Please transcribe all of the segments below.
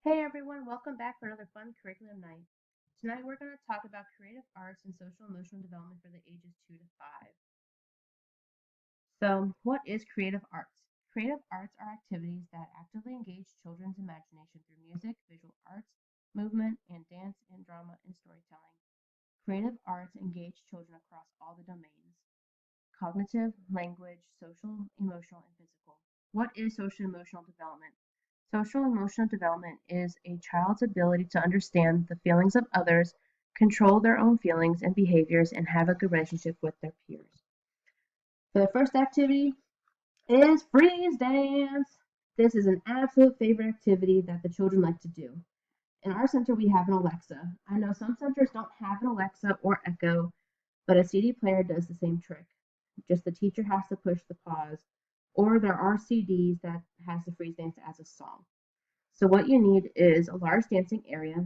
Hey everyone, welcome back for another fun curriculum night. Tonight we're going to talk about creative arts and social emotional development for the ages 2 to 5. So, what is creative arts? Creative arts are activities that actively engage children's imagination through music, visual arts, movement, and dance and drama and storytelling. Creative arts engage children across all the domains: cognitive, language, social, emotional, and physical. What is social emotional development? Social emotional development is a child's ability to understand the feelings of others, control their own feelings and behaviors, and have a good relationship with their peers. So the first activity is freeze dance. This is an absolute favorite activity that the children like to do. In our center, we have an Alexa. I know some centers don't have an Alexa or Echo, but a CD player does the same trick. Just the teacher has to push the pause, or there are CDs that has the freeze dance as a song. So what you need is a large dancing area,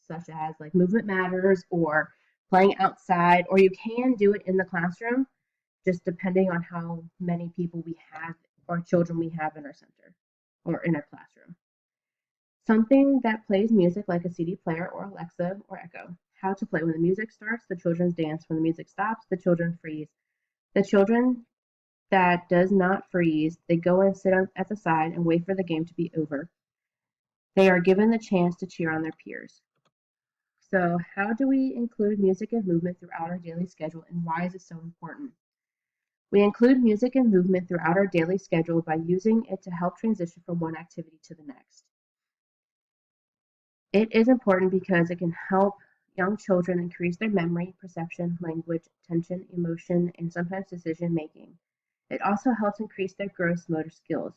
such as like Movement Matters or playing outside, or you can do it in the classroom, just depending on how many people we have or children we have in our center or in our classroom. Something that plays music like a CD player or Alexa or Echo. How to play: when the music starts, the children dance. When the music stops, the children freeze. The children that does not freeze, they go and sit at the side and wait for the game to be over. They are given the chance to cheer on their peers. So, how do we include music and movement throughout our daily schedule, and why is it so important? We include music and movement throughout our daily schedule by using it to help transition from one activity to the next. It is important because it can help young children increase their memory, perception, language, attention, emotion, and sometimes decision making. It also helps increase their gross motor skills,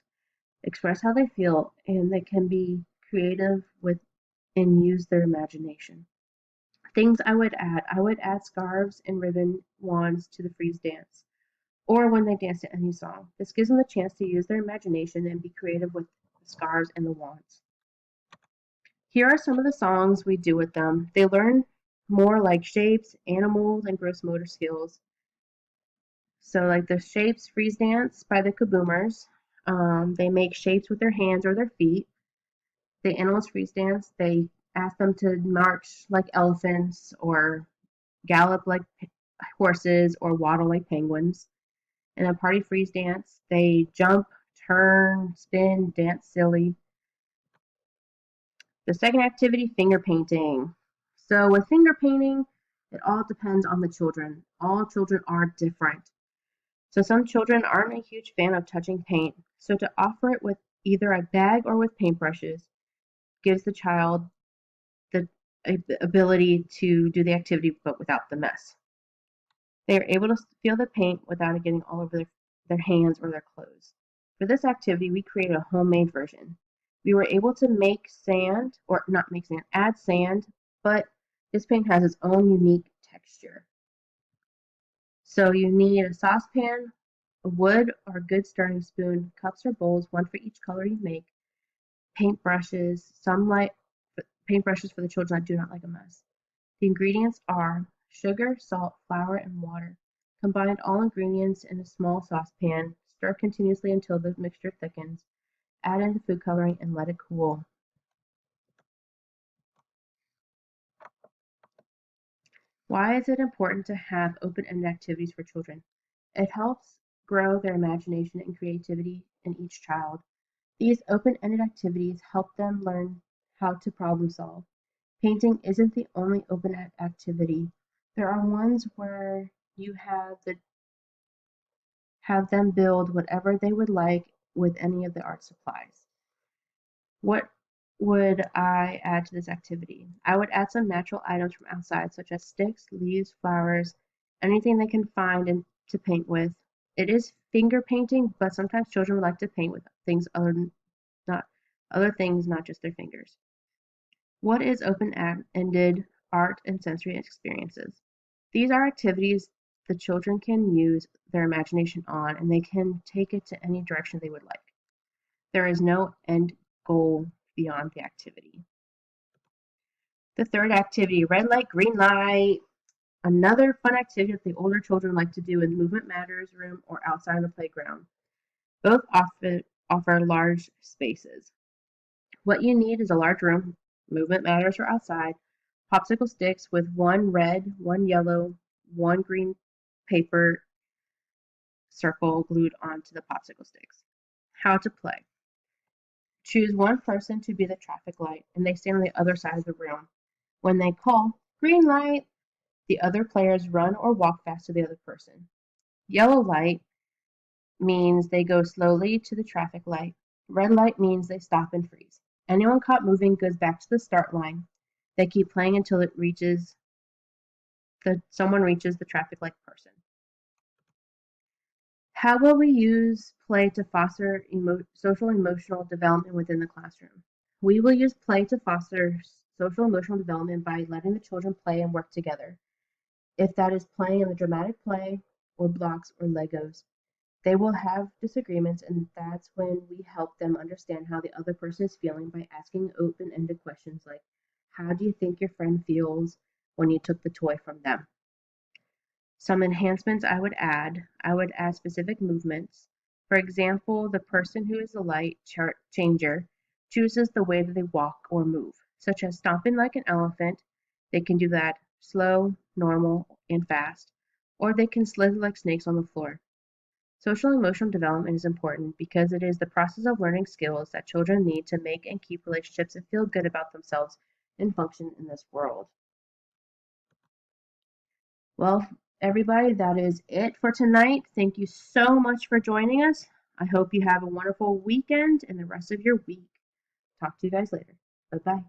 express how they feel, and they can be creative with and use their imagination. Things I would add scarves and ribbon wands to the freeze dance, or when they dance to any song. This gives them the chance to use their imagination and be creative with the scarves and the wands. Here are some of the songs we do with them. They learn more like shapes, animals, and gross motor skills. So, like the Shapes Freeze Dance by the Kaboomers. They make shapes with their hands or their feet. The Animals Freeze Dance, they ask them to march like elephants or gallop like horses or waddle like penguins. In a Party Freeze Dance, they jump, turn, spin, dance silly. The second activity, finger painting. So with finger painting, it all depends on the children. All children are different. So some children aren't a huge fan of touching paint. So to offer it with either a bag or with paintbrushes gives the child the ability to do the activity but without the mess. They are able to feel the paint without it getting all over their hands or their clothes. For this activity, we created a homemade version. We were able to make sand, or not make sand, add sand, but this paint has its own unique texture. So you need a saucepan, a wood or a good stirring spoon, cups or bowls, one for each color you make, paintbrushes, paintbrushes for the children that do not like a mess. The ingredients are sugar, salt, flour, and water. Combine all ingredients in a small saucepan, stir continuously until the mixture thickens, add in the food coloring, and let it cool. Why is it important to have open-ended activities for children? It helps grow their imagination and creativity in each child. These open-ended activities help them learn how to problem solve. Painting isn't the only open activity. There are ones where you have them build whatever they would like with any of the art supplies. What would I add to this activity? I would add some natural items from outside, such as sticks, leaves, flowers, anything they can find and to paint with. It is finger painting, but sometimes children would like to paint with things not other things, not just their fingers. What is open-ended art and sensory experiences? These are activities the children can use their imagination on, and they can take it to any direction they would like. There is no end goal beyond the activity. The third activity, red light, green light. Another fun activity that the older children like to do in Movement Matters room or outside on the playground. Both offer large spaces. What you need is a large room, movement matters are outside, popsicle sticks with one red, one yellow, one green paper circle glued onto the popsicle sticks. How to play. Choose one person to be the traffic light, and they stand on the other side of the room. When they call, green light, the other players run or walk fast to the other person. Yellow light means they go slowly to the traffic light. Red light means they stop and freeze. Anyone caught moving goes back to the start line. They keep playing until someone reaches the traffic light person. How will we use play to foster social emotional development within the classroom? We will use play to foster social emotional development by letting the children play and work together. If that is playing in the dramatic play or blocks or Legos, they will have disagreements, and that's when we help them understand how the other person is feeling by asking open-ended questions like, how do you think your friend feels when you took the toy from them? Some enhancements I would add specific movements. For example, the person who is the light changer chooses the way that they walk or move, such as stomping like an elephant. They can do that slow, normal, and fast, or they can slither like snakes on the floor. Social emotional development is important because it is the process of learning skills that children need to make and keep relationships and feel good about themselves and function in this world. Well, everybody, that is it for tonight. Thank you so much for joining us. I hope you have a wonderful weekend and the rest of your week. Talk to you guys later. Bye bye.